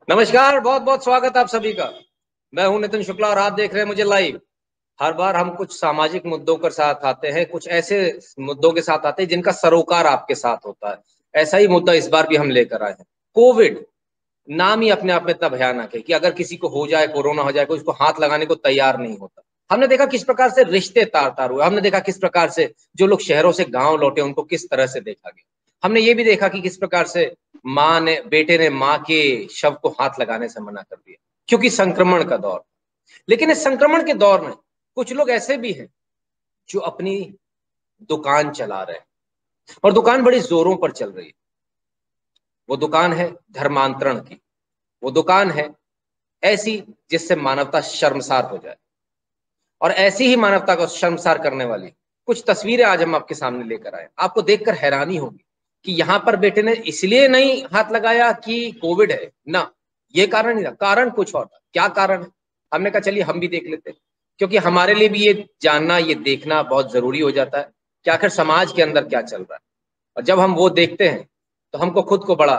नमस्कार, बहुत बहुत स्वागत आप सभी का। मैं हूं नितिन शुक्ला और आप देख रहे हैं मुझे लाइव। हर बार हम कुछ सामाजिक मुद्दों के साथ आते हैं, कुछ ऐसे मुद्दों के साथ आते हैं जिनका सरोकार आपके साथ होता है। ऐसा ही मुद्दा इस बार भी हम लेकर आए हैं। कोविड नाम ही अपने आप में इतना भयानक है कि अगर किसी को हो जाए, कोरोना हो जाए, कोई उसको हाथ लगाने को तैयार नहीं होता। हमने देखा किस प्रकार से रिश्ते तार तार हुए, हमने देखा किस प्रकार से जो लोग शहरों से गांव लौटे उनको किस तरह से देखा गया। हमने ये भी देखा कि किस प्रकार से बेटे ने माँ के शव को हाथ लगाने से मना कर दिया क्योंकि संक्रमण का दौर। लेकिन इस संक्रमण के दौर में कुछ लोग ऐसे भी हैं जो अपनी दुकान चला रहे हैं और दुकान बड़ी जोरों पर चल रही है। वो दुकान है धर्मांतरण की। वो दुकान है ऐसी जिससे मानवता शर्मसार हो जाए। और ऐसी ही मानवता को शर्मसार करने वाली कुछ तस्वीरें आज हम आपके सामने लेकर आए। आपको देखकर हैरानी होगी कि यहां पर बेटे ने इसलिए नहीं हाथ लगाया कि कोविड है ना, ये कारण नहीं था, कारण कुछ और था। क्या कारण है हमने कहा चलिए हम भी देख लेते हैं, क्योंकि हमारे लिए भी ये जानना, ये देखना बहुत जरूरी हो जाता है कि आखिर समाज के अंदर क्या चल रहा है। और जब हम वो देखते हैं तो हमको खुद को बड़ा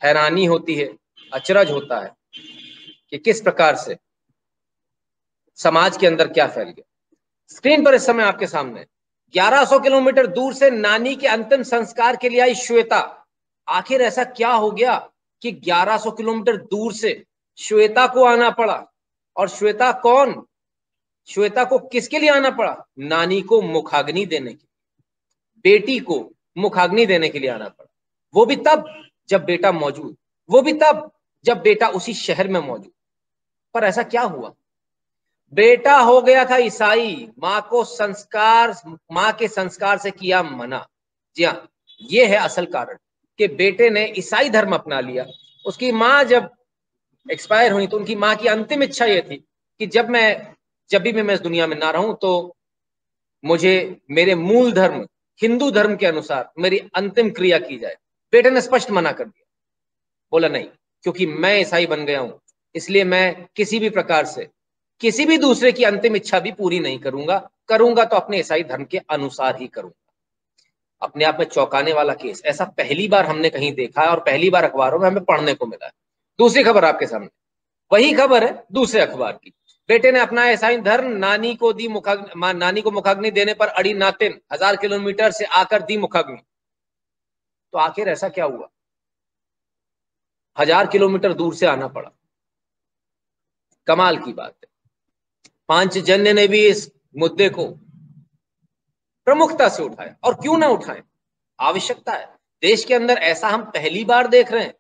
हैरानी होती है, अचरज होता है कि किस प्रकार से समाज के अंदर क्या फैल गया। स्क्रीन पर इस समय आपके सामने 1100 किलोमीटर दूर से नानी के अंतिम संस्कार के लिए आई श्वेता। आखिर ऐसा क्या हो गया कि 1100 किलोमीटर दूर से श्वेता को आना पड़ा? और श्वेता कौन? श्वेता को किसके लिए आना पड़ा? नानी को मुखाग्नि देने के, बेटी को मुखाग्नि देने के लिए आना पड़ा। वो भी तब जब बेटा मौजूद, वो भी तब जब बेटा उसी शहर में मौजूद। पर ऐसा क्या हुआ? बेटा हो गया था ईसाई, मां के संस्कार से किया मना। जी हाँ, ये है असल कारण कि बेटे ने ईसाई धर्म अपना लिया। उसकी मां जब एक्सपायर हुई तो उनकी मां की अंतिम इच्छा ये थी कि जब भी मैं इस दुनिया में ना रहूं तो मुझे मेरे मूल धर्म हिंदू धर्म के अनुसार मेरी अंतिम क्रिया की जाए। बेटे ने स्पष्ट मना कर दिया, बोला नहीं, क्योंकि मैं ईसाई बन गया हूं इसलिए मैं किसी भी प्रकार से किसी भी दूसरे की अंतिम इच्छा भी पूरी नहीं करूंगा। करूंगा तो अपने ईसाई धर्म के अनुसार ही करूंगा। अपने आप में चौंकाने वाला केस, ऐसा पहली बार हमने कहीं देखा है और पहली बार अखबारों में हमें पढ़ने को मिला है। दूसरी खबर आपके सामने, वही खबर है दूसरे अखबार की। बेटे ने अपना ईसाई धर्म, नानी को मुखाग्नि देने पर अड़ी नातिन, 1000 किलोमीटर से आकर दी मुखाग्नि। तो आखिर ऐसा क्या हुआ? 1000 किलोमीटर दूर से आना पड़ा। कमाल की बात है। पांचजन्य ने भी इस मुद्दे को प्रमुखता से उठाया, और क्यों ना उठाएं, आवश्यकता है। देश के अंदर ऐसा हम पहली बार देख रहे हैं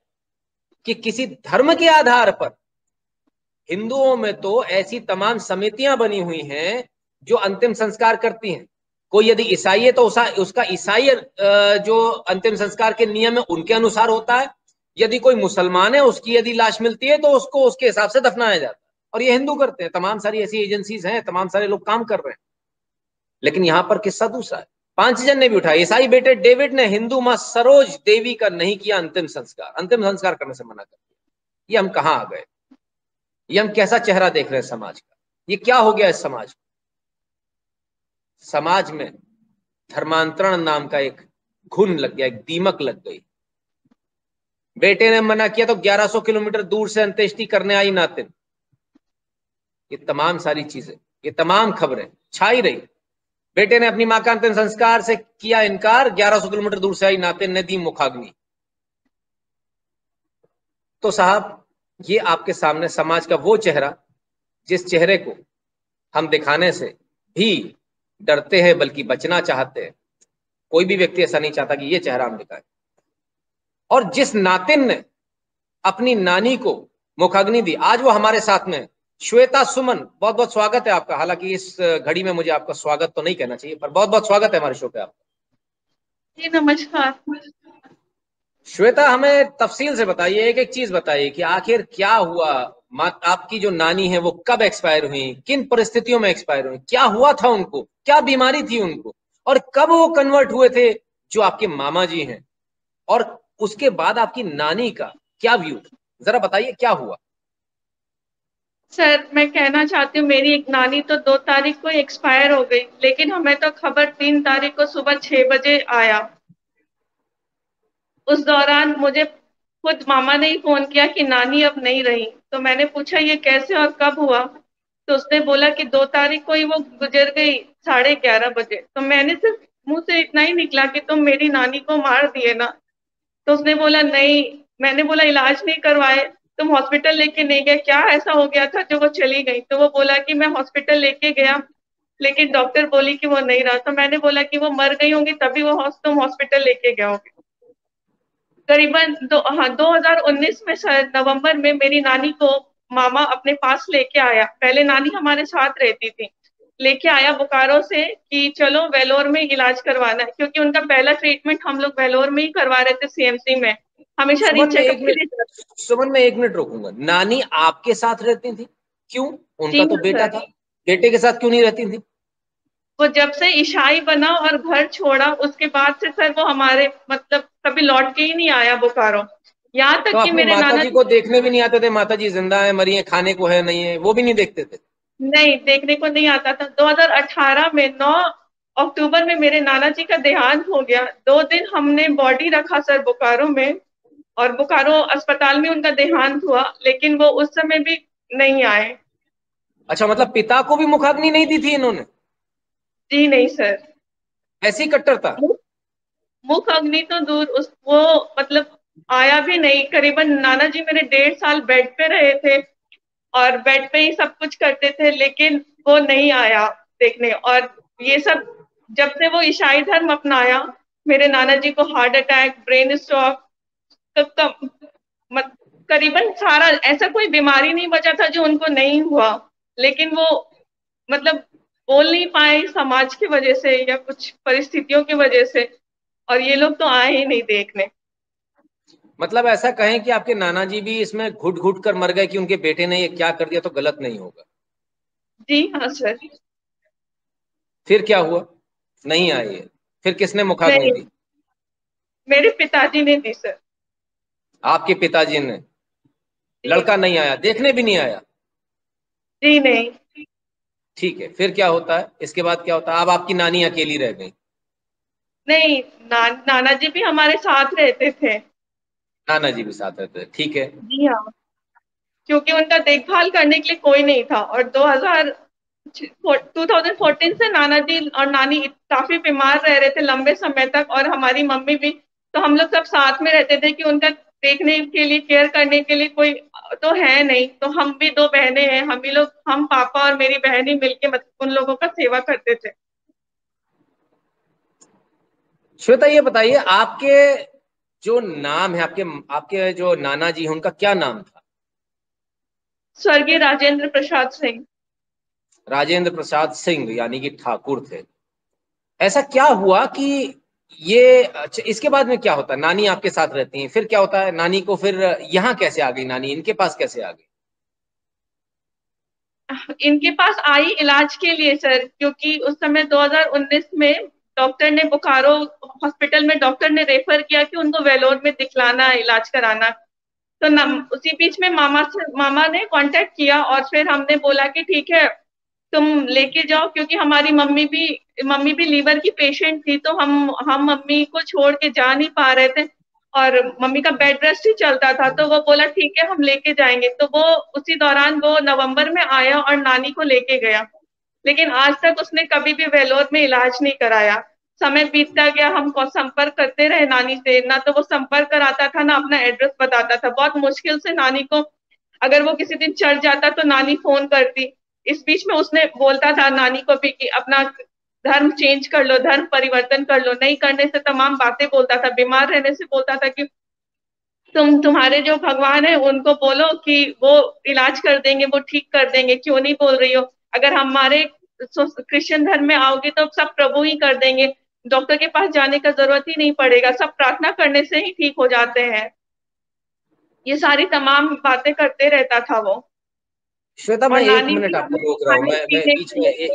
कि किसी धर्म के आधार पर, हिंदुओं में तो ऐसी तमाम समितियां बनी हुई हैं जो अंतिम संस्कार करती हैं। कोई यदि ईसाई है तो उसका ईसाई जो अंतिम संस्कार के नियम है उनके अनुसार होता है। यदि कोई मुसलमान है, उसकी यदि लाश मिलती है तो उसको उसके हिसाब से दफनाया जाता है। और ये हिंदू करते हैं, तमाम सारी ऐसी एजेंसीज हैं, तमाम सारे लोग काम कर रहे हैं। लेकिन यहां पर किस्सा दूसरा है। पांचजन ने भी उठाया, ईसाई बेटे डेविड ने हिंदू मां सरोज देवी का नहीं किया अंतिम संस्कार, अंतिम संस्कार करने से मना कर दिया। ये हम कहां आ गए? ये हम कैसा चेहरा देख रहे हैं समाज का? ये क्या हो गया इस समाज को? समाज में धर्मांतरण नाम का एक घुन लग गया, एक दीमक लग गई। बेटे ने मना किया तो 1100 किलोमीटर दूर से अंत्येष्टि करने आई नातिन। ये तमाम सारी चीजें, ये तमाम खबरें छाई रही। बेटे ने अपनी मां का अंतिम संस्कार से किया इनकार, 1100 किलोमीटर दूर से आई नातिन ने दी मुखाग्नि। तो साहब, ये आपके सामने समाज का वो चेहरा जिस चेहरे को हम दिखाने से भी डरते हैं, बल्कि बचना चाहते हैं। कोई भी व्यक्ति ऐसा नहीं चाहता कि ये चेहरा हम दिखाएं। और जिस नातिन ने अपनी नानी को मुखाग्नि दी, आज वो हमारे साथ में है। श्वेता सुमन, बहुत बहुत स्वागत है आपका। हालांकि इस घड़ी में मुझे आपका स्वागत तो नहीं कहना चाहिए, पर बहुत बहुत स्वागत है हमारे शो पे आपका। जी नमस्कार। श्वेता, हमें तफसील से बताइए, एक एक चीज बताइए कि आखिर क्या हुआ। आपकी जो नानी है वो कब एक्सपायर हुई, किन परिस्थितियों में एक्सपायर हुई, क्या हुआ था उनको, क्या बीमारी थी उनको, और कब वो कन्वर्ट हुए थे जो आपके मामा जी हैं, और उसके बाद आपकी नानी का क्या व्यू था, जरा बताइए क्या हुआ। सर, मैं कहना चाहती हूँ, मेरी एक नानी तो 2 तारीख को एक्सपायर हो गई, लेकिन हमें तो खबर 3 तारीख को सुबह 6 बजे आया। उस दौरान मुझे खुद मामा ने ही फ़ोन किया कि नानी अब नहीं रही। तो मैंने पूछा ये कैसे और कब हुआ? तो उसने बोला कि 2 तारीख को ही वो गुज़र गई 11:30 बजे। तो मैंने सिर्फ़ मुँह से इतना ही निकला कि तुम मेरी नानी को मार दिए ना? तो उसने बोला नहीं। मैंने बोला इलाज नहीं करवाए, तुम हॉस्पिटल लेके नहीं गए, क्या ऐसा हो गया था जो वो चली गई? तो वो बोला कि मैं हॉस्पिटल लेके गया, लेकिन डॉक्टर बोली कि वो नहीं रहा। तो मैंने बोला कि वो मर गई होंगी तभी वो तुम हॉस्पिटल लेके गए होगे। करीबन 2019 में शायद नवंबर में मेरी नानी को मामा अपने पास लेके आया। पहले नानी हमारे साथ रहती थी, लेके आया बोकारो से कि चलो वेलोर में इलाज करवाना है, क्योंकि उनका पहला ट्रीटमेंट हम लोग वेलोर में ही करवा रहे थे सीएमसी में। हमेशा सुमन मैं रीचेकअप एक के मिनट लिए जाते। सुमन मैं 1 मिनट रोकूंगा। नानी आपके साथ रहती थी? क्यों? जी उनका तो हाँ बेटा सर। था, बेटे के साथ क्यों नहीं रहती थी? वो जब से ईसाई बना और घर छोड़ा उसके बाद से सर वो हमारे मतलब कभी लौट के ही नहीं आया बोकारो। यहाँ तो तक कि अपनी मेरे माता नाना जी जी को देखने भी नहीं आते थे? माता जी जिंदा है, मरी है, खाने को है, नहीं है, वो भी नहीं देखते थे? नहीं देखने को नहीं आता था। 2018 में 9 अक्टूबर में मेरे नाना जी का देहांत हो गया। 2 दिन हमने बॉडी रखा सर बोकारो में, और बोकारो अस्पताल में उनका देहांत हुआ, लेकिन वो उस समय भी नहीं आए। अच्छा, मतलब पिता को भी मुखाग्नि नहीं दी थी इन्होंने? जी नहीं सर। ऐसी कट्टरता? मुख मुख अग्नि तो दूर, उस वो मतलब आया भी नहीं। करीबन नाना जी मेरे 1.5 साल बेड पे रहे थे और बेड पे ही सब कुछ करते थे, लेकिन वो नहीं आया देखने। और ये सब जब से वो ईसाई धर्म अपनाया, मेरे नाना जी को हार्ट अटैक, ब्रेन स्ट्रोक, कम मत करीबन सारा, ऐसा कोई बीमारी नहीं बचा था जो उनको नहीं हुआ। लेकिन वो मतलब बोल नहीं पाए समाज की वजह से या कुछ परिस्थितियों की वजह से, और ये लोग तो आए ही नहीं देखने। मतलब ऐसा कहें कि आपके नाना जी भी इसमें घुट घुट कर मर गए कि उनके बेटे ने ये क्या कर दिया, तो गलत नहीं होगा? जी हाँ सर। फिर क्या हुआ? नहीं आए ये? फिर किसने मुखाग्नि नहीं, दी? मेरे पिताजी ने दी सर। आपके पिताजी ने? जी लड़का हाँ। नहीं आया, देखने भी नहीं आया? जी नहीं। ठीक है, फिर क्या होता है? इसके बाद क्या होता है? अब आपकी नानी अकेली रह गई? नहीं, नाना जी भी हमारे साथ रहते थे। नाना जी भी साथ रहते थे, ठीक है। जी हाँ। क्योंकि उनका देखभाल करने के लिए कोई नहीं था, और 2014 से नाना जी और नानी काफी बीमार रह रहे थे लंबे समय तक, और हमारी मम्मी भी। तो हम लोग सब साथ में रहते थे कि उनका देखने के लिए, केयर करने के लिए कोई तो है नहीं। तो हम भी 2 बहनें हैं, हम ही लोग, हम पापा और मेरी बहन ही मिलके मतलब उन लोगों का सेवा करते थे। श्वेता, ये बताइए, आपके जो नाम है, आपके आपके जो नाना जी हैं, उनका क्या नाम था? स्वर्गीय राजेंद्र प्रसाद सिंह। राजेंद्र प्रसाद सिंह, यानी कि ठाकुर थे। ऐसा क्या हुआ कि ये, अच्छा, इसके बाद में क्या होता है? नानी आपके साथ रहती हैं, फिर क्या होता है? नानी को फिर यहाँ कैसे आ गई? नानी इनके पास कैसे आ गई? इनके पास आई इलाज के लिए सर, क्योंकि उस समय 2019 में डॉक्टर ने बोकारो हॉस्पिटल में डॉक्टर ने रेफर किया कि उनको वेलोर में दिखलाना है, इलाज कराना। तो उसी बीच में मामा ने कांटेक्ट किया, और फिर हमने बोला कि ठीक है तुम लेके जाओ, क्योंकि हमारी मम्मी भी लीवर की पेशेंट थी। तो हम मम्मी को छोड़ के जा नहीं पा रहे थे, और मम्मी का बेड रेस्ट ही चलता था। तो वो बोला ठीक है हम लेके जाएंगे। तो वो उसी दौरान वो नवंबर में आया और नानी को लेके गया। लेकिन आज तक उसने कभी भी वेलोर में इलाज नहीं कराया। समय बीतता गया, हम संपर्क करते रहे नानी से, ना तो वो संपर्क कराता था ना अपना एड्रेस बताता था। बहुत मुश्किल से नानी को, अगर वो किसी दिन चढ़ जाता तो नानी फोन करती। इस बीच में उसने बोलता था नानी को भी कि अपना धर्म चेंज कर लो, धर्म परिवर्तन कर लो। नहीं करने से तमाम बातें बोलता था। बीमार रहने से बोलता था कि तुम्हारे जो भगवान है उनको बोलो कि वो इलाज कर देंगे, वो ठीक कर देंगे, क्यों नहीं बोल रही हो? अगर हमारे क्रिश्चियन धर्म में आओगे तो सब प्रभु ही कर देंगे, डॉक्टर के पास जाने का जरूरत ही नहीं पड़ेगा, सब प्रार्थना करने से ही ठीक हो जाते हैं। ये सारी तमाम बातें करते रहता था वो। श्वेता, और मैं एक नानी मिनट भी आपको हमें रोक रहा हूँ, खाने मैं पीने बीच में के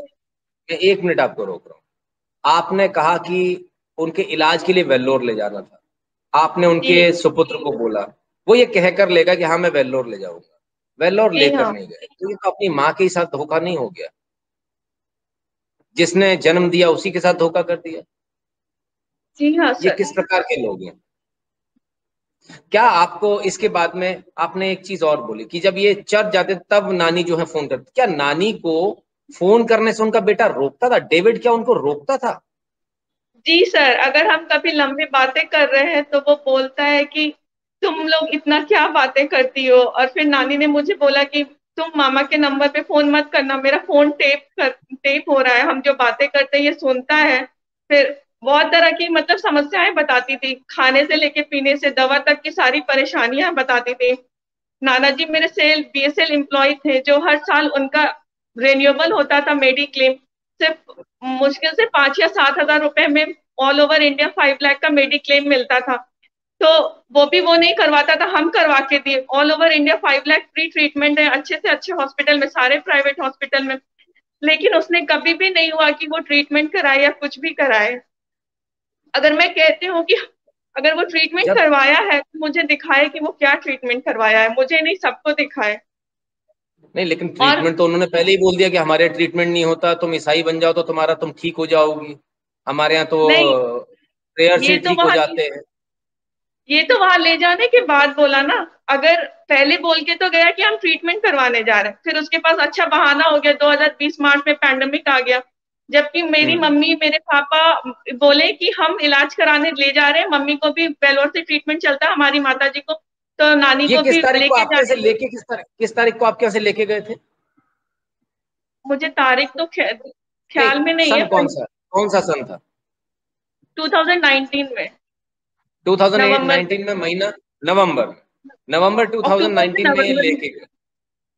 मैं 1 मिनट आपको रोक रहा हूँ। आपने कहा कि उनके इलाज के लिए वेल्लोर ले जाना था, आपने जी। उनके सुपुत्र को बोला, वो ये कहकर लेगा कि हाँ मैं वेल्लोर ले जाऊंगा, वेल्लोर जी लेकर हाँ। नहीं गए, तो ये तो अपनी माँ के साथ धोखा नहीं हो गया? जिसने जन्म दिया उसी के साथ धोखा कर दिया। जी हाँ ये सर। किस प्रकार के लोग हैं? क्या आपको इसके बाद में आपने एक चीज और बोली कि जब ये चर्च जाते तब नानी जो है फोन करती, क्या नानी को फोन करने से उनका बेटा रोकता था? डेविड क्या उनको रोकता था? जी सर, अगर हम कभी लंबी बातें कर रहे हैं तो वो बोलता है कि तुम लोग इतना क्या बातें करती हो। और फिर नानी ने मुझे बोला कि तुम मामा के नंबर पे फोन मत करना, मेरा फोन टेप हो रहा है, हम जो बातें करते हैं ये सुनता है। फिर बहुत तरह की मतलब समस्याएं बताती थी, खाने से लेके पीने से दवा तक की सारी परेशानियां बताती थी। नाना जी मेरे सेल बीएसएल एम्प्लॉय थे, जो हर साल उनका रिन्यूएबल होता था मेडिक्लेम, सिर्फ मुश्किल से 5 या 7 हजार रुपए में ऑल ओवर इंडिया 5 लाख का मेडिक्लेम मिलता था। तो वो भी वो नहीं करवाता था, हम करवा के दिए। All over India 5 lakh free treatment है अच्छे से अच्छे हॉस्पिटल में, सारे प्राइवेट हॉस्पिटल में। लेकिन उसने कभी भी नहीं हुआ कि वो ट्रीटमेंट कराए या कुछ भी कराए। अगर मैं कहती हूँ कि अगर वो ट्रीटमेंट जब करवाया है तो मुझे दिखाए कि वो क्या ट्रीटमेंट करवाया है, मुझे नहीं सबको दिखाए। नहीं, लेकिन और ट्रीटमेंट तो उन्होंने पहले ही बोल दिया कि हमारे ट्रीटमेंट नहीं होता, तुम ईसाई बन जाओ तो तुम्हारा तुम ठीक हो जाओगी। हमारे यहाँ तो नहीं, प्रेयर से ये तो ठीक हो वहां जाते हैं। ये तो वहां ले जाने के बाद बोला ना। अगर पहले बोल के तो गया कि हम ट्रीटमेंट करवाने जा रहे हैं, फिर उसके पास अच्छा बहाना हो गया, 2020 मार्च में पैंडेमिक आ गया। जबकि मेरी हम्म। मम्मी मेरे पापा बोले कि हम इलाज कराने ले जा रहे हैं, मम्मी को भी वेलोर से ट्रीटमेंट चलता है, हमारी माता जी को, तो नानी ये को किस भी तारीख को लेके आपके से जाने। लेके किस तारीख को आपके यहाँ से लेके गए थे? मुझे तारीख तो नहीं, ख्याल में नहीं है, सन पर कौन सा सन था? 2019 में, नवंबर 2019 में महीना? नवंबर में? नवंबर अक्टूबर से 2019 में ये नवंबर में। लेके गए।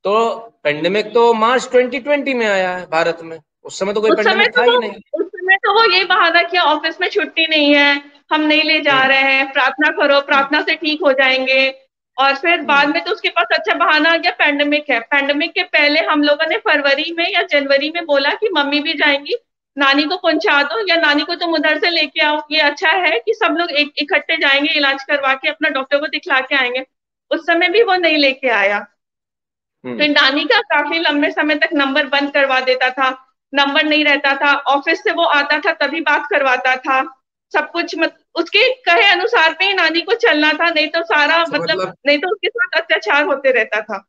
तो पेंडेमिक तो मार्च 2020 में आया है भारत में। उस समय तो कोई पेंडेमिक था ही नहीं। उस समय तो वो ये बहाना किया, ऑफिस में छुट्टी नहीं है, हम नहीं ले जा हम्म। रहे हैं, प्रार्थना करो, हम्म। प्रार्थना से ठीक हो जाएंगे। और फिर बाद हम्म। में तो उसके पास अच्छा बहाना आ गया, पैंडेमिक है। पैंडेमिक के पहले हम लोगों ने फरवरी में या जनवरी में बोला कि मम्मी भी जाएंगी, नानी को पहुंचा दो, या नानी को तुम उधर से लेके आओ, ये अच्छा है कि सब लोग इकट्ठे जाएंगे, इलाज करवा के अपना डॉक्टर को दिखला के आएंगे। उस समय भी वो नहीं लेके आया। हम्म। फिर नानी का काफी लंबे समय तक नंबर बंद करवा देता था, नंबर नहीं रहता था, ऑफिस से वो आता था तभी बात करवाता था, सब कुछ उसके कहे अनुसार पे ही नानी को चलना था, नहीं तो सारा अच्छा, मतलब मतलब नहीं तो उसके साथ अत्याचार होते रहता था।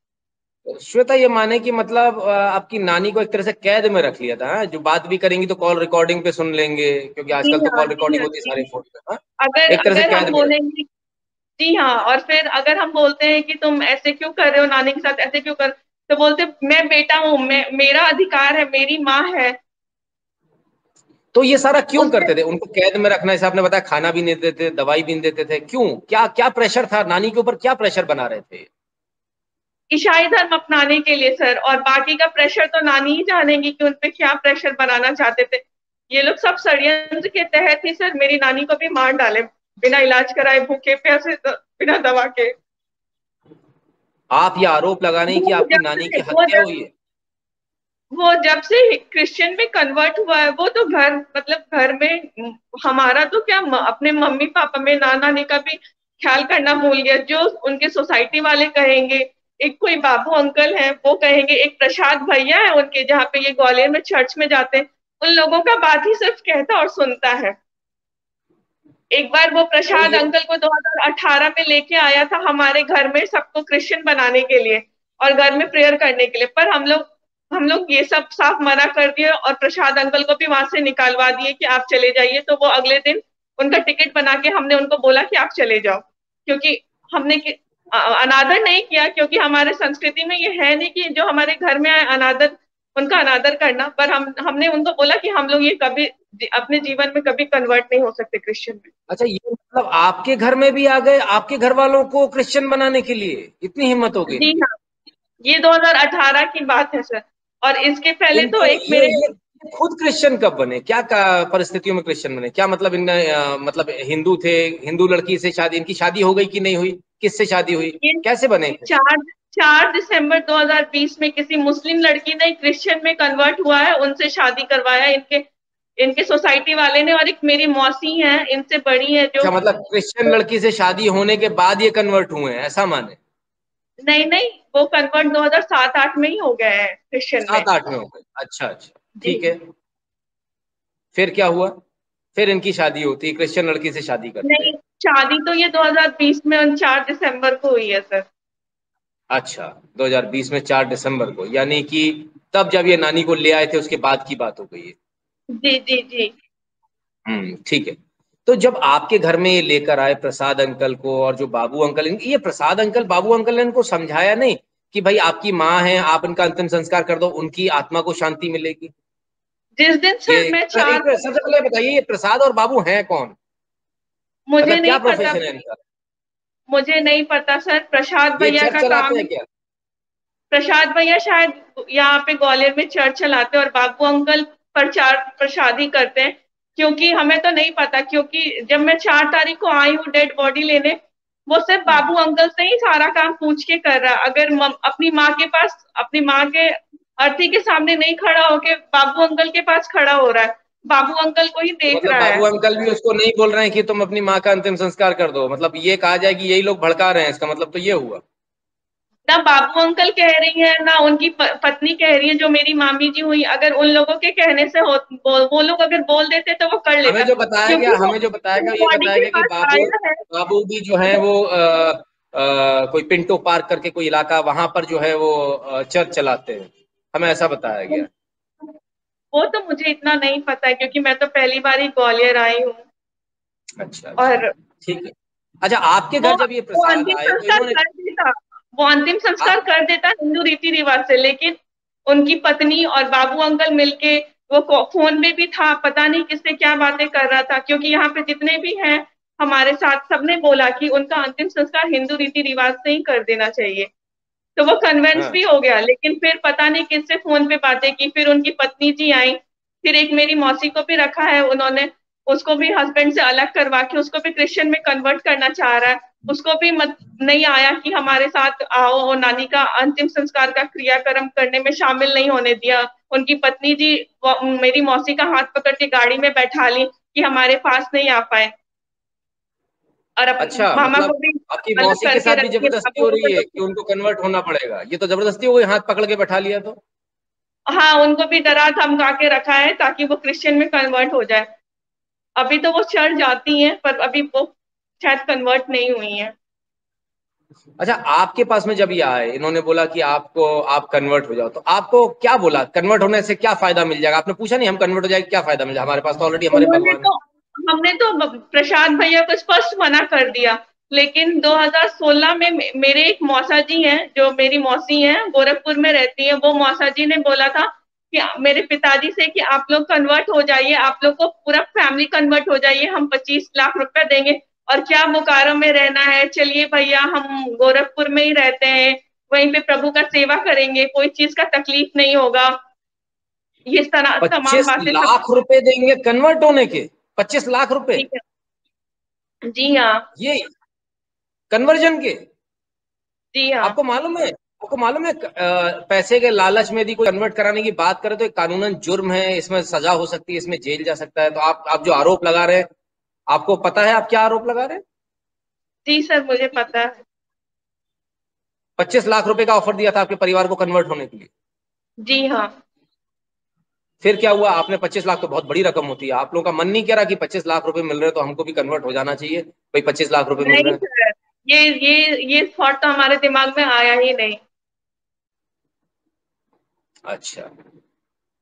श्वेता ये माने कि मतलब आपकी नानी को एक तरह से कैद में रख लिया था, हाँ? जो बात भी करेंगी तो कॉल रिकॉर्डिंग पे सुन लेंगे, क्योंकि जी आजकल तो हाँ, कॉल जी रिकॉर्डिंग हाँ, होती है जी सारे हाँ। फोन पे, हाँ? अगर एक तरह से अगर हम कैद में रख। बोलेंगे, जी हाँ, और फिर अगर हम बोलते हैं कि तुम ऐसे क्यों कर रहे हो, नानी के साथ ऐसे क्यों कर, तो बोलते मैं बेटा हूँ, मैं, मेरा अधिकार है, मेरी माँ है। तो ये सारा क्यों उससे करते थे? उनको कैद में रखना, जैसे आपने बताया, खाना भी नहीं देते थे, दवाई भी नहीं देते थे, क्यों? क्या क्या प्रेशर था नानी के ऊपर? क्या प्रेशर बना रहे थे? ईसाई धर्म अपनाने के लिए सर, और बाकी का प्रेशर तो नानी ही जानेंगी कि उनपे क्या प्रेशर बनाना चाहते थे। ये लोग सब षड्यंत्र के तहत ही सर मेरी नानी को भी मार डाले, बिना इलाज कराए, भूखे प्यासे, बिना दवा के। आप ये आरोप लगा रहे हैं कि वो आपकी जब नानी से की वो हत्या जब हुई है? वो जब से क्रिश्चियन में कन्वर्ट हुआ है, वो तो घर मतलब घर में हमारा तो क्या, अपने मम्मी पापा में नाना नानी का भी ख्याल करना भूल गया। जो उनके सोसाइटी वाले कहेंगे, एक कोई बाबू अंकल है वो कहेंगे, एक प्रसाद भैया है उनके जहाँ पे ये ग्वालियर में चर्च में जाते हैं, उन लोगों का बात ही सिर्फ कहता और सुनता है। एक बार वो तो प्रसाद ये अंकल को 2018 में लेके आया था हमारे घर में सबको क्रिश्चियन बनाने के लिए और घर में प्रेयर करने के लिए, पर हम लोग ये सब साफ मना कर दिए और प्रसाद अंकल को भी वहां से निकालवा दिए कि आप चले जाइए। तो वो अगले दिन उनका टिकट बना के हमने उनको बोला कि आप चले जाओ, क्योंकि हमने अनादर नहीं किया, क्योंकि हमारे संस्कृति में ये है नहीं कि जो हमारे घर में आए अनादर, उनका अनादर करना। पर हमने उनको बोला कि हम लोग ये कभी अपने जीवन में कभी कन्वर्ट नहीं हो सकते क्रिश्चियन में। अच्छा, ये मतलब आपके घर में भी आ गए, आपके घर वालों को क्रिश्चियन बनाने के लिए? इतनी हिम्मत हो गई जी इनकी? हाँ, ये 2018 की बात है सर। और इसके पहले तो इनके एक मेरे, ये खुद क्रिश्चियन कब बने? क्या परिस्थितियों में क्रिश्चियन बने? क्या मतलब इन मतलब हिंदू थे, हिंदू लड़की से शादी, इनकी शादी हो गई कि नहीं हुई? किससे शादी हुई? ये कैसे बने क्रिश्चियन? 4 दिसंबर 2020 में किसी मुस्लिम लड़की ने क्रिश्चियन में कन्वर्ट हुआ है, उनसे शादी करवाया इनके इनके सोसाइटी वाले ने। और एक मेरी मौसी है, इनसे बड़ी है जो, अच्छा, मतलब क्रिश्चियन लड़की से शादी होने के बाद ये कन्वर्ट हुए हैं, ऐसा माने? नहीं नहीं, वो कन्वर्ट 2007-8 में ही हो गए हैं क्रिश्चियन में। 7-8 में हो गए? अच्छा अच्छा, जी, ठीक है। फिर क्या हुआ? फिर इनकी शादी होती, क्रिश्चियन लड़की से शादी करते नहीं, हैं? शादी तो ये 2020 में 4 दिसंबर को हुई है सर। अच्छा, 2020 में 4 दिसंबर को, यानी कि तब जब ये नानी को ले आए थे उसके बाद की बात हो गई है। जी जी जी। ठीक है। तो जब आपके घर में ये लेकर आए प्रसाद अंकल को और जो बाबू अंकल, ये प्रसाद अंकल बाबू अंकल ने इनको समझाया नहीं कि भाई आपकी माँ है, आप इनका अंतिम संस्कार कर दो, उनकी आत्मा को शांति मिलेगी? जिस दिन ये सर मैं चार, एक सबसे पहले बताइए, ये प्रसाद और बाबू हैं कौन? मुझे मतलब क्या नहीं पता, प्रोफेशन है इनका? मुझे नहीं पता सर। प्रसाद ये भैया चर्च का चलाते काम हैं है। क्या? प्रसाद भैया शायद यहाँ पे ग्वालियर में चर्च चलाते हैं और बाबू अंकल प्रचार प्रसादी करते हैं। क्योंकि हमें तो नहीं पता, क्योंकि जब मैं 4 तारीख को आई हूँ डेड बॉडी लेने, वो सिर्फ हम्म, बाबू अंकल से ही सारा काम पूछ के कर रहा है। अगर अपनी माँ के पास, अपनी माँ के अर्थी के सामने नहीं खड़ा होके बाबू अंकल के पास खड़ा हो रहा है, बाबू अंकल को ही तो देख मतलब रहा बाबू है। अंकल भी उसको नहीं बोल रहे हैं कि तुम अपनी माँ का अंतिम संस्कार कर दो? मतलब ये कहा जाए कि यही लोग भड़का रहे हैं, इसका मतलब तो ये हुआ। ना बाबू अंकल कह रही है ना उनकी पत्नी कह रही है, जो मेरी मामी जी हुई। अगर उन लोगों के कहने से वो लोग अगर बोल देते तो वो कर लेता, क्योंकि वो हमें जो बताया गया, ये बॉडी बताया के गया कि पास बाबू आया है। बाबू भी जो है वो कोई पिंटो पार्क करके कोई इलाका, वहां पर जो है वो चर्च चलाते हैं, हमें ऐसा बताया गया। वो तो मुझे इतना नहीं पता है, क्योंकि मैं तो पहली बार ही ग्वालियर आई हूँ। अच्छा अच्छा, और ठीक है। अच्छा, आपके वो घर जब ये वो प्रसाद अंतिम आए तो संस्कार इन्होंने कर देता, वो अंतिम संस्कार आप कर देता हिंदू रीति रिवाज से। लेकिन उनकी पत्नी और बाबू अंकल मिलके, वो फोन में भी था, पता नहीं किससे क्या बातें कर रहा था। क्योंकि यहाँ पे जितने भी हैं हमारे साथ, सबने बोला कि उनका अंतिम संस्कार हिंदू रीति रिवाज से ही कर देना चाहिए। तो वो कन्वेंस हाँ, भी हो गया। लेकिन फिर पता नहीं किससे फोन पे बातें की, फिर उनकी पत्नी जी आई। फिर एक मेरी मौसी को भी रखा है उन्होंने, उसको भी हस्बैंड से अलग करवा के उसको भी क्रिश्चियन में कन्वर्ट करना चाह रहा है। उसको भी नहीं आया कि हमारे साथ आओ, और नानी का अंतिम संस्कार का क्रियाक्रम करने में शामिल नहीं होने दिया। उनकी पत्नी जी मेरी मौसी का हाथ पकड़ के गाड़ी में बैठा ली कि हमारे पास नहीं आ पाए, और अच्छा, मामा मतलब को भी आपकी अलग मौसी के करके साथ भी रखी है, जबरदस्ती बाबू हो रही अंकल है को। कि उनको कन्वर्ट होना पड़ेगा? ये तो जबरदस्ती हो गई, हाथ पकड़ के बैठा लिया तो। हाँ, उनको भी डरा धमका के रखा है ताकि वो क्रिश्चियन में कन्वर्ट हो जाए। अभी तो वो चर्च जाती हैं, पर अभी वो शायद कन्वर्ट नहीं हुई हैं। अच्छा, आपके पास में जब ये आए, इन्होंने बोला कि आपको आप कन्वर्ट हो जाओ, तो आपको क्या बोला? कन्वर्ट होने से क्या फायदा मिल जाएगा? आपने पूछा नहीं हम कन्वर्ट हो जाएगा क्या फायदा मिल जाएगा, हमारे पास तो ऑलरेडी हमारे उन्होंने भगवान है। तो हमने तो प्रसाद भैया को स्पष्ट मना कर दिया। लेकिन 2016 में मेरे एक मौसा जी हैं, जो मेरी मौसी हैं, गोरखपुर में रहती हैं। वो मौसा जी ने बोला था कि मेरे पिताजी से कि आप लोग कन्वर्ट हो जाइए, आप लोग को पूरा फैमिली कन्वर्ट हो जाइए, हम 25 लाख रुपए देंगे। और क्या बोकारो में रहना है, चलिए भैया हम गोरखपुर में ही रहते हैं, वहीं पे प्रभु का सेवा करेंगे, कोई चीज का तकलीफ नहीं होगा। ये तरह तमाम 25 बातें सब। लाख रुपए देंगे कन्वर्ट होने के? 25 लाख रुपए? ठीक है। जी हाँ। ये कन्वर्जन के? जी हाँ। आपको मालूम है, पैसे के लालच में यदि कोई कन्वर्ट कराने की बात करे तो ये कानूनन जुर्म है, इसमें सजा हो सकती है, इसमें जेल जा सकता है। तो आप जो आरोप लगा रहे हैं, आपको पता है आप क्या आरोप लगा रहे हैं? जी सर, मुझे पता है। 25 लाख रुपए का ऑफर दिया था आपके परिवार को कन्वर्ट होने के लिए। जी हाँ। फिर क्या हुआ? आपने 25 लाख, तो बहुत बड़ी रकम होती है, आप लोगों का मन नहीं कह रहा कि 25 लाख रुपए मिल रहे हैं तो हमको भी कन्वर्ट हो जाना चाहिए, भाई 25 लाख रुपए मिल रहे नहीं हैं? सर, ये थॉट तो हमारे दिमाग में आया ही नहीं। अच्छा,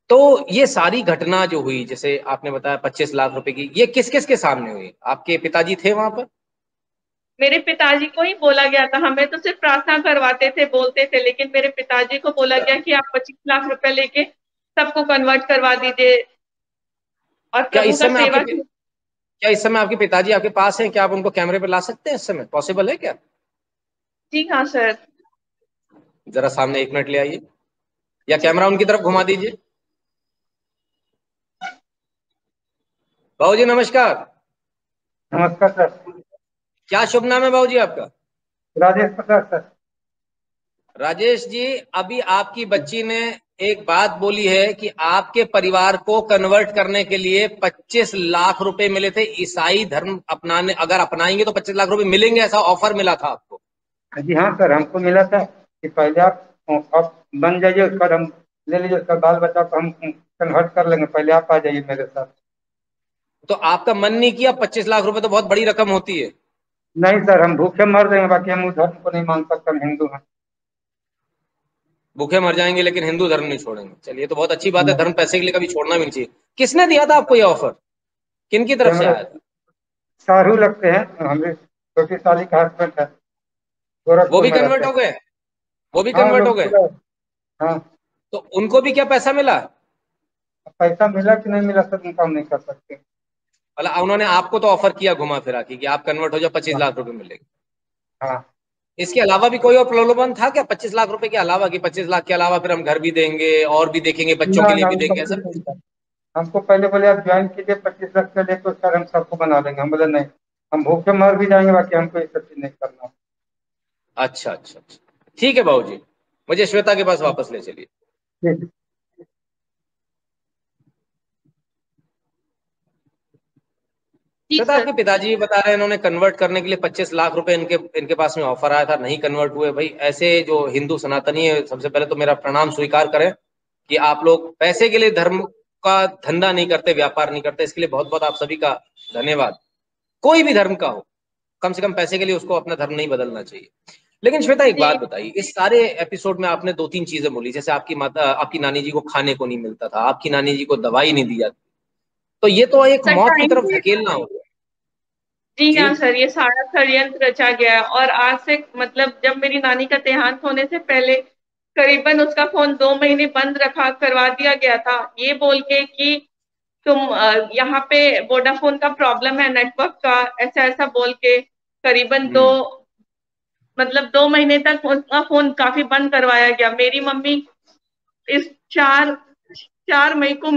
तो ये सारी घटना जो हुई, जैसे आपने बताया 25 लाख रुपए की, ये किस किस के सामने हुई? आपके पिताजी थे वहां पर? मेरे पिताजी को ही बोला गया था, हमें तो सिर्फ प्रार्थना करवाते थे, बोलते थे। लेकिन मेरे पिताजी को बोला गया कि आप 25 लाख रुपए लेके सबको कन्वर्ट करवा दीजिए और क्या प्रभु इस का समय सेवा। क्या इस समय आपके पिताजी आपके पास हैं? क्या आप उनको कैमरे पे ला सकते हैं? इस समय पॉसिबल है क्या? जी हाँ सर। जरा सामने 1 मिनट ले आइए, या जी। कैमरा उनकी तरफ घुमा दीजिए। बाबूजी नमस्कार। नमस्कार सर। क्या शुभ नाम है बाबूजी आपका? राजेश प्रसाद सर। राजेश जी, अभी आपकी बच्ची ने एक बात बोली है कि आपके परिवार को कन्वर्ट करने के लिए 25 लाख रुपए मिले थे। ईसाई धर्म अपनाने, अगर अपनाएंगे तो 25 लाख रुपए मिलेंगे, ऐसा ऑफर मिला था आपको? जी हाँ सर, हमको मिला था कि पहले आप बन जाइए, उसके बाद हम ले लीजिए, उसका बाल बच्चा को हम कन्वर्ट कर लेंगे, पहले आप आ जाइए मेरे साथ। तो आपका मन नहीं किया? 25 लाख रुपए तो बहुत बड़ी रकम होती है। नहीं सर, हम भूखे मर जाएंगे, बाकी हम उस धर्म को नहीं मान सकते, हम हिंदू हैं। भूखे मर जाएंगे लेकिन हिंदू धर्म नहीं छोड़ेंगे, चलिए तो बहुत अच्छी बात है, नहीं, धर्म पैसे के लिए कभी छोड़ना भी नहीं चाहिए। किसने दिया था आपको ये ऑफर, किन की ये तरफ से हमारे आया था? सारू लगते हैं, हमें छोटी साली का हस्बैंड है, वो गोरखपुर भी में रहते कन्वर्ट हैं। हो गए, वो भी हाँ कन्वर्ट हो लोग गए? पूरा। हाँ। तो उनको भी क्या पैसा मिला? पैसा मिला कि नहीं मिला सर, उनका हम नहीं कर सकते। मतलब उन्होंने आपको तो ऑफर किया घुमा फिरा के कि आप कन्वर्ट हो जाओ, 25 लाख रुपए मिलेंगे। हाँ। इसके अलावा भी कोई और प्रलोभन था क्या, 25 लाख रुपए के अलावा, कि 25 लाख के अलावा फिर हम घर भी देंगे और भी देखेंगे, बच्चों ना के लिए ना, भी उनका देंगे, ऐसा कुछ भी नहीं कुछ? था। हमको पहले बोले आप ज्वाइन कीजिए, 25 लाख का लेकर सर हम सबको बना देंगे। हम बोले नहीं, हम भूखे मर भी जाएंगे, बाकी हमको ये सब चीज नहीं करना। अच्छा अच्छा अच्छा, ठीक है बाबू जी, मुझे श्वेता के पास वापस ले चलिए। ठीक। जी श्वेता, सर। आपके पिताजी भी बता रहे हैं इन्होंने कन्वर्ट करने के लिए 25 लाख रुपए इनके इनके पास में ऑफर आया था, नहीं कन्वर्ट हुए। भाई ऐसे जो हिंदू सनातनी है, सबसे पहले तो मेरा प्रणाम स्वीकार करें कि आप लोग पैसे के लिए धर्म का धंधा नहीं करते, व्यापार नहीं करते, इसके लिए बहुत बहुत आप सभी का धन्यवाद। कोई भी धर्म का हो, कम से कम पैसे के लिए उसको अपना धर्म नहीं बदलना चाहिए। लेकिन श्वेता एक बात जी बताइए, इस सारे एपिसोड में आपने दो तीन चीजें बोली, जैसे आपकी माता, आपकी नानी जी को खाने को नहीं मिलता था, आपकी नानी जी को दवाई नहीं दी जाती, तो ये तो एक सर, मौत की टाइम तरफ पे। धकेलना हो गया। जी जी। हाँ सर, ये सारा षड्यंत्र रचा गया है। और आज से मतलब जब मेरी नानी का देहांत होने से पहले करीबन उसका फोन 2 महीने बंद रखा करवा दिया गया था, ये बोल के कि तुम यहाँ पे वोडाफोन का प्रॉब्लम है, नेटवर्क का, ऐसा ऐसा बोल के करीबन हम्म। 2 महीने तक उसका फोन काफी बंद करवाया गया। मेरी मम्मी इस 4 4 मई को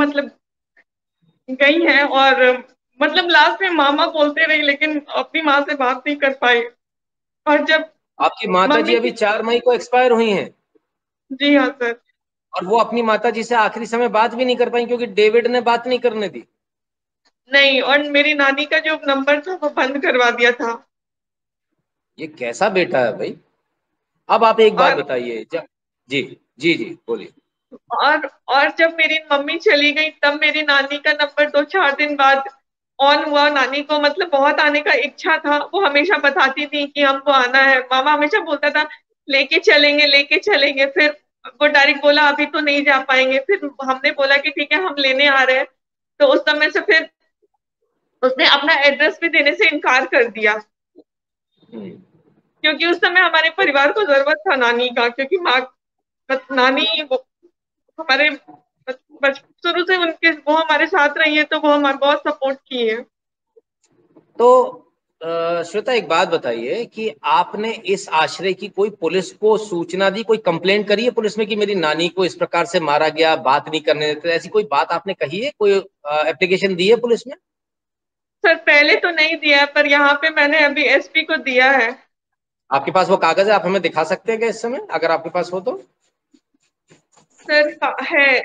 गई है, और लास्ट में मामा बोलते रही, लेकिन अपनी माँ से बात नहीं कर पाई। और जब आपकी माता जी मम्मी अभी की। 4 मई को एक्सपायर हुई हैं, जी हाँ सर। और वो अपनी माता जी से आखिरी समय बात भी नहीं कर पाई क्योंकि डेविड ने बात नहीं करने दी। नहीं, और मेरी नानी का जो नंबर था वो बंद करवा दिया था। ये कैसा बेटा है भाई। अब आप एक बात और बताइए, जब, जी, जी जी बोलिए। और और जब मेरी मम्मी चली गई तब मेरी नानी का नंबर 2 4 दिन बाद ऑन हुआ। नानी को बहुत आने का इच्छा था, वो हमेशा बताती थी कि हमको आना है। मामा हमेशा बोलता था लेके चलेंगे लेके चलेंगे, फिर वो डायरेक्ट बोला अभी तो नहीं जा पाएंगे। फिर हमने बोला कि ठीक है हम लेने आ रहे हैं। तो उस समय से फिर उसने अपना एड्रेस भी देने से इनकार कर दिया, हम्म। क्योंकि उस समय हमारे परिवार को जरूरत था नानी का, क्योंकि माँ नानी हमारे शुरू से उनके वो हमारे साथ रही है, तो वो हमारे बहुत सपोर्ट की है। तो श्वेता एक बात बताइए कि आपने इस आश्रय की कोई पुलिस को सूचना दी, कोई कंप्लेंट करी है पुलिस में कि मेरी नानी को इस प्रकार से मारा गया, बात नहीं करने देते, ऐसी कोई बात आपने कही है, कोई एप्लीकेशन दी है पुलिस में? सर पहले तो नहीं दिया है, पर यहाँ पे मैंने अभी एसपी को दिया है। आपके पास वो कागज है, आप हमें दिखा सकते हैं क्या इस समय, अगर आपके पास हो तो? सर है,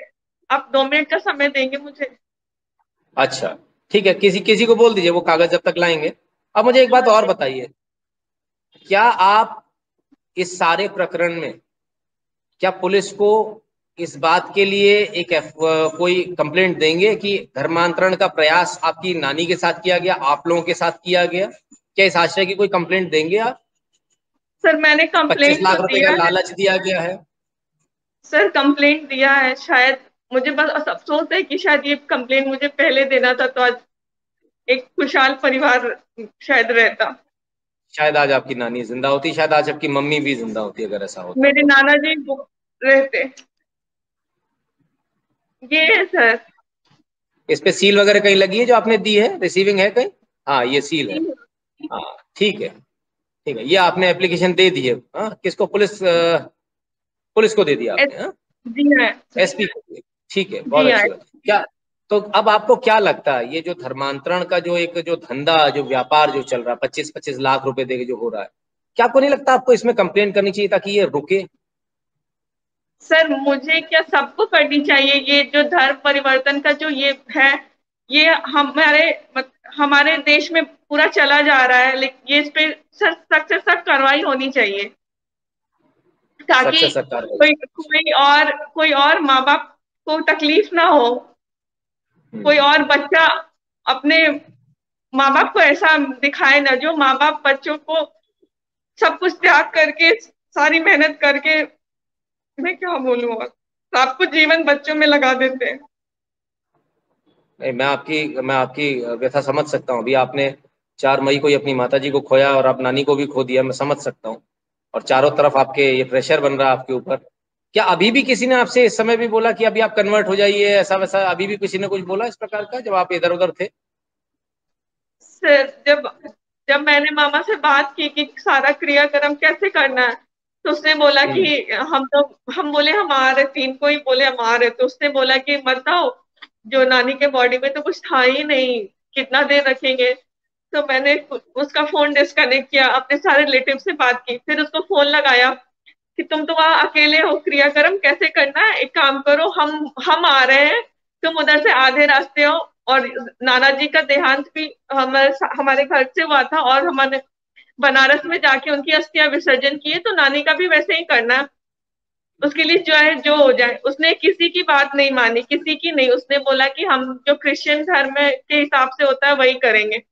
आप 2 मिनट का समय देंगे मुझे? अच्छा, ठीक है, किसी किसी को बोल दीजिए वो कागज जब तक लाएंगे। अब मुझे एक बात और बताइए, क्या आप इस सारे प्रकरण में, क्या पुलिस को इस बात के लिए कोई कंप्लेंट देंगे कि धर्मांतरण का प्रयास आपकी नानी के साथ किया गया, आप लोगों के साथ किया गया? क्या इस आशय की कोई कंप्लेंट देंगे आप? सर मैंने पच्चीस कंप्लेंट तो लाख रुपए का दिया है। लालच दिया गया है। सर कंप्लेंट दिया है, शायद मुझे बस अफसोस है कि शायद ये कंप्लेंट मुझे पहले देना था, तो आज एक खुशहाल परिवार शायद रहता। शायद आज आपकी नानी जिंदा होती, शायद आज आपकी मम्मी भी जिंदा होती, अगर ऐसा होता मेरे तो। नाना जी रहते। ये है सर। इस पे सील वगैरह कहीं लगी है जो आपने दी है, रिसीविंग है कहीं? हाँ ये सील है। हाँ ठीक है, ठीक है, ये आपने एप्लीकेशन दे दी है? हाँ, किसको, पुलिस को दे दिया एस, आपने? हाँ, जी हाँ। एसपी को दे, ठीक है, बहुत जी हाँ। अच्छी बात। क्या, तो अब आपको क्या लगता है, ये जो धर्मांतरण का जो एक जो धंधा, जो व्यापार जो चल रहा है, 25-25 लाख रुपए दे के जो हो रहा है, क्या आपको नहीं लगता आपको इसमें कंप्लेंट करनी चाहिए ताकि ये रुके? सर मुझे क्या, सबको करनी चाहिए। ये जो धर्म परिवर्तन का जो ये है, ये हमारे देश में पूरा चला जा रहा है, लेकिन ये इस पे सख्त से सख्त कार्रवाई होनी चाहिए, सख्त ताकि से सख्त कार्रवाई। कोई और माँ बाप को तकलीफ ना हो, कोई हम्म। और बच्चा अपने माँ बाप को ऐसा दिखाए ना, जो माँ बाप बच्चों को सब कुछ त्याग करके, सारी मेहनत करके, मैं क्या बोलूँ, और सब कुछ जीवन बच्चों में लगा देते हैं। नहीं, मैं आपकी व्यथा समझ सकता हूँ। अभी आपने 4 मई को ही अपनी माताजी को खोया और आप नानी को भी खो दिया, मैं समझ सकता हूँ। और चारों तरफ आपके ये प्रेशर बन रहा है आपके ऊपर। क्या अभी भी किसी ने आपसे इस समय भी बोला कि अभी आप कन्वर्ट हो जाइए, ऐसा वैसा? अभी भी किसी ने कुछ बोला इस प्रकार का जब आप इधर उधर थे? सर जब जब मैंने मामा से बात की कि सारा क्रियाक्रम कैसे करना है, तो उसने बोला कि हम्म। हम बोले हम आ रहे, 3 को ही बोले हम आ रहे, तो उसने बोला कि मत आओ, जो नानी के बॉडी में तो कुछ था ही नहीं, कितना देर रखेंगे। तो मैंने उसका फोन डिस्कनेक्ट किया, अपने सारे रिलेटिव से बात की, फिर उसको फोन लगाया कि तुम तो वहां अकेले हो, क्रियाक्रम कैसे करना है, एक काम करो, हम आ रहे हैं, तुम उधर से आधे रास्ते हो। और नाना जी का देहांत भी हमारे घर से हुआ था, और हमारे बनारस में जाके उनकी अस्थियां विसर्जन किए, तो नानी का भी वैसे ही करना है। उसके लिए जो है जो हो जाए। उसने किसी की बात नहीं मानी, किसी की नहीं। उसने बोला कि हम जो क्रिश्चियन धर्म के हिसाब से होता है वही करेंगे।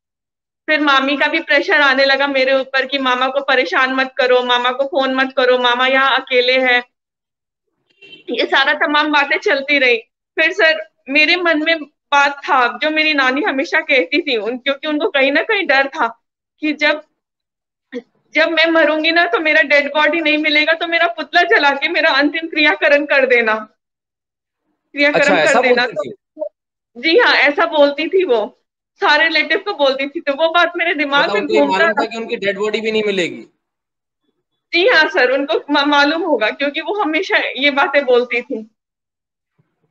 फिर मामी का भी प्रेशर आने लगा मेरे ऊपर कि मामा को परेशान मत करो, मामा को फोन मत करो, मामा यहाँ अकेले हैं। ये सारा तमाम बातें चलती रही। फिर सर मेरे मन में बात था, जो मेरी नानी हमेशा कहती थी, क्योंकि उनको कहीं ना कहीं डर था कि जब जब मैं मरूंगी ना, तो मेरा डेड बॉडी नहीं मिलेगा, तो मेरा पुतला जला के मेरा अंतिम क्रियाकरण कर देना, अच्छा, क्रियाक्रम कर ऐसा देना। बोलती तो थी? जी हाँ, ऐसा बोलती थी वो, सारे रिलेटिव को बोलती थी, तो वो बात मेरे दिमाग मतलब में उनको ये घूमता मालूम रहा। था कि उनकी डेड बॉडी भी नहीं मिलेगी? जी हाँ सर, उनको मालूम होगा, क्योंकि वो हमेशा ये बातें बोलती थी।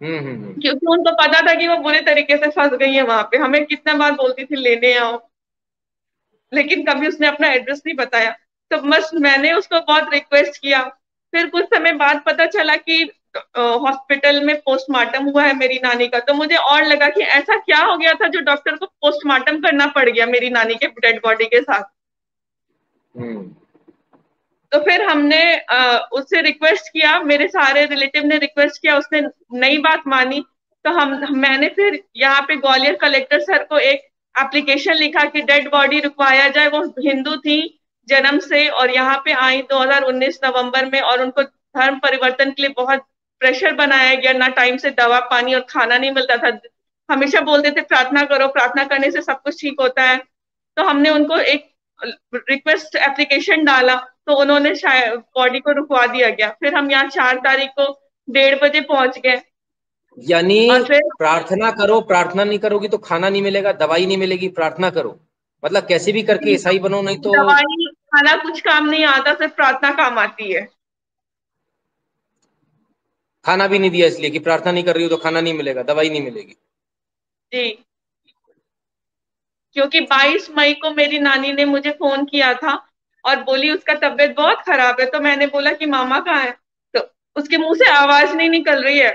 हम्म। क्योंकि उनको पता था कि वो बुरे तरीके से फंस गई है वहां पे। हमें कितना बार बोलती थी लेने आओ, लेकिन कभी उसने अपना एड्रेस नहीं बताया। तो बस मैंने उसको बहुत रिक्वेस्ट किया। फिर कुछ समय बाद पता चला कि हॉस्पिटल में पोस्टमार्टम हुआ है मेरी नानी का। तो मुझे और लगा कि ऐसा क्या हो गया था जो डॉक्टर को पोस्टमार्टम करना पड़ गया मेरी नानी के डेड बॉडी के साथ। हम्म। तो फिर हमने उससे रिक्वेस्ट किया, मेरे सारे रिलेटिव ने रिक्वेस्ट किया, उसने नई बात मानी। तो मैंने फिर यहाँ पे ग्वालियर कलेक्टर सर को एक एप्लीकेशन लिखा कि डेड बॉडी रुकवाया जाए। वो हिंदू थी जन्म से, और यहाँ पे आई 2019 नवंबर में, और उनको धर्म परिवर्तन के लिए बहुत प्रेशर बनाया गया। ना टाइम से दवा पानी और खाना नहीं मिलता था। हमेशा बोलते थे प्रार्थना करो, प्रार्थना करने से सब कुछ ठीक होता है। तो हमने उनको एक रिक्वेस्ट एप्लीकेशन डाला, तो उन्होंने शायद बॉडी को रुकवा दिया गया। फिर हम यहाँ 4 तारीख को 1:30 बजे पहुंच गए। यानी और फिर प्रार्थना करो, प्रार्थना नहीं करोगी तो खाना नहीं मिलेगा, दवाई नहीं मिलेगी, प्रार्थना करो। मतलब कैसे भी करके ईसाई बनो, नहीं तो दवाई खाना कुछ काम नहीं आता, सिर्फ प्रार्थना काम आती है। खाना भी नहीं दिया इसलिए कि प्रार्थना नहीं कर रही हो तो खाना नहीं मिलेगा, दवाई नहीं मिलेगी। जी, क्योंकि 22 मई को मेरी नानी ने मुझे फोन किया था और बोली उसका तबीयत बहुत खराब है। तो मैंने बोला कि मामा कहाँ है, तो उसके मुंह से आवाज नहीं निकल रही है।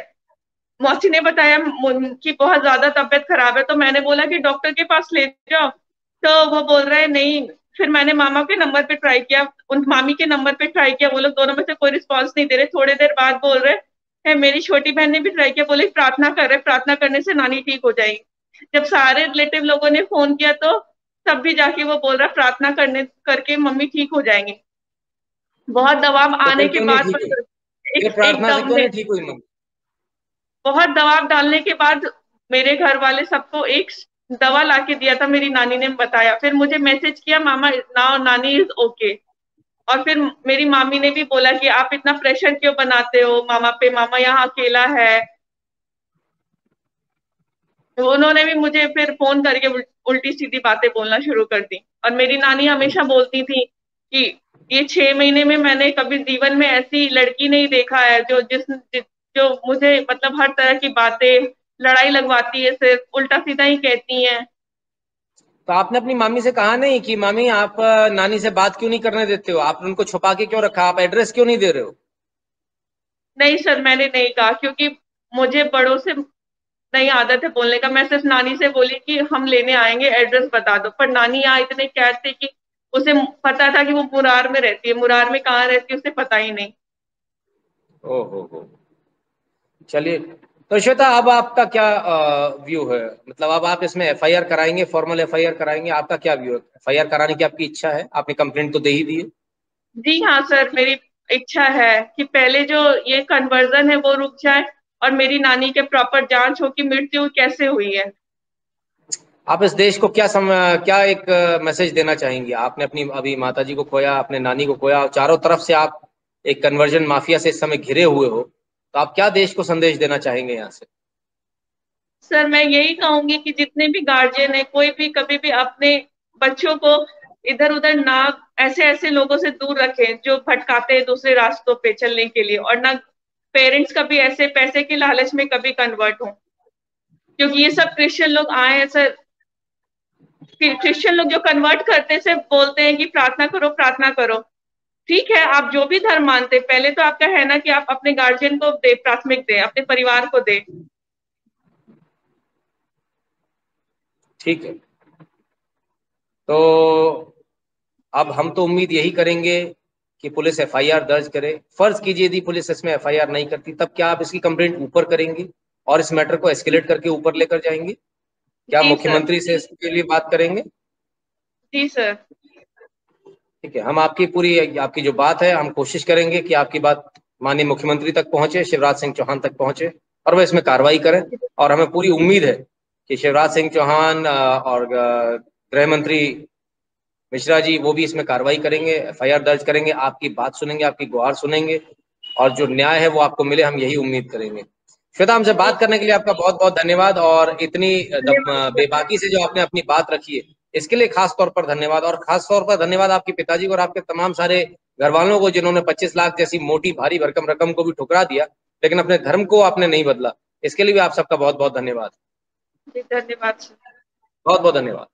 मौसी ने बताया कि बहुत ज्यादा तबीयत खराब है। तो मैंने बोला कि डॉक्टर के पास ले जाओ, तो वो बोल रहे नहीं। फिर मैंने मामा के नंबर पे ट्राई किया, उन मामी के नंबर पे ट्राई किया, वो लोग दोनों में से कोई रिस्पॉन्स नहीं दे रहे। थोड़ी देर बाद बोल रहे है, मेरी छोटी बहन ने भी ट्राई किया, बोले प्रार्थना कर रहे, प्रार्थना करने से नानी ठीक हो जाएगी। जब सारे रिलेटिव लोगों ने फोन किया, तो तब भी जाके वो बोल रहा प्रार्थना करने करके मम्मी ठीक हो जाएंगे। बहुत दबाव तो आने फिर के क्यों नहीं बाद ठीक हुई? फिर एक प्रार्थना से एकदम क्यों ने नहीं ठीक हुई मम्मी? बहुत दबाव डालने के बाद मेरे घर वाले सबको एक दवा लाके दिया था, मेरी नानी ने बताया। फिर मुझे मैसेज किया, मामा नाउ नानी इज ओके। और फिर मेरी मामी ने भी बोला कि आप इतना प्रेशर क्यों बनाते हो मामा पे, मामा यहाँ अकेला है। तो उन्होंने भी मुझे फिर फोन करके उल्टी सीधी बातें बोलना शुरू कर दी। और मेरी नानी हमेशा बोलती थी कि ये 6 महीने में मैंने कभी जीवन में ऐसी लड़की नहीं देखा है जो मुझे मतलब हर तरह की बातें, लड़ाई लगवाती है, सिर्फ उल्टा सीधा ही कहती है। तो आपने अपनी मामी से कहा नहीं कि मामी आप नानी से बात क्यों नहीं करने देते हो, आप उनको छुपा के क्यों रखा, आप एड्रेस क्यों नहीं दे रहे हो? नहीं सर, मैंने नहीं कहा, क्योंकि मुझे बड़ों से नहीं आदत है बोलने का। मैं सिर्फ नानी से बोली कि हम लेने आएंगे, एड्रेस बता दो। पर नानी यहाँ इतने कैद थे कि उसे पता था कि वो मुरार में रहती है, मुरार में कहाँ रहती है उसे पता ही नहीं। ओ हो, चलिए, तो श्वेता, अब आपका क्या व्यू है? मतलब अब आप इसमें एफआईआर कराएंगे, फॉर्मल एफआईआर कराएंगे? आपका क्या व्यू है? एफआईआर कराने की आपकी इच्छा है? आपने कंप्लेंट तो दे ही दी है। जी हाँ सर, मेरी इच्छा है कि पहले जो ये कन्वर्जन है वो रुक जाए और मेरी नानी के प्रॉपर जांच हो कि मृत्यु कैसे हुई है। आप इस देश को क्या एक मैसेज देना चाहेंगे? आपने अपनी अभी माताजी को खोया, अपने नानी को खोया, और चारों तरफ से आप एक कन्वर्जन माफिया से इस समय घिरे हुए हो, तो आप क्या देश को संदेश देना चाहेंगे यहाँ से? सर मैं यही कहूंगी कि जितने भी गार्जियन है, कोई भी कभी भी अपने बच्चों को इधर उधर ना, ऐसे ऐसे लोगों से दूर रखें जो भटकाते हैं दूसरे रास्तों पे चलने के लिए, और ना पेरेंट्स कभी ऐसे पैसे के लालच में कभी कन्वर्ट हो, क्योंकि ये सब क्रिश्चियन लोग आए हैं सर। क्रिश्चियन लोग जो कन्वर्ट करते हैं सिर्फ बोलते हैं कि प्रार्थना करो प्रार्थना करो। ठीक है, आप जो भी धर्म मानते हैं, पहले तो आपका है ना कि आप अपने गार्जियन को दे, प्राथमिक दे, अपने परिवार को दे। ठीक है, तो अब हम तो उम्मीद यही करेंगे कि पुलिस एफआईआर दर्ज करे। फर्ज कीजिए यदि पुलिस इसमें एफआईआर नहीं करती, तब क्या आप इसकी कंप्लेंट ऊपर करेंगे और इस मैटर को एस्केलेट करके ऊपर लेकर जाएंगे? क्या जी सर। मुख्यमंत्री से इसके लिए बात करेंगे? जी सर। ठीक है, हम आपकी जो बात है, हम कोशिश करेंगे कि आपकी बात माननीय मुख्यमंत्री तक पहुंचे, शिवराज सिंह चौहान तक पहुंचे, और वह इसमें कार्रवाई करें। और हमें पूरी उम्मीद है कि शिवराज सिंह चौहान और गृह मंत्री मिश्रा जी, वो भी इसमें कार्रवाई करेंगे, एफआईआर दर्ज करेंगे, आपकी बात सुनेंगे, आपकी गुहार सुनेंगे, और जो न्याय है वो आपको मिले, हम यही उम्मीद करेंगे। श्वेता, हमसे बात करने के लिए आपका बहुत बहुत धन्यवाद, और इतनी बेबाकी से जो आपने अपनी बात रखी है, इसके लिए खास तौर पर धन्यवाद। और खास तौर पर धन्यवाद आपके पिताजी को और आपके तमाम सारे घर वालों को, जिन्होंने 25 लाख जैसी मोटी भारी भरकम रकम को भी ठुकरा दिया, लेकिन अपने धर्म को आपने नहीं बदला। इसके लिए भी आप सबका बहुत बहुत धन्यवाद। जी धन्यवाद सर। बहुत बहुत धन्यवाद।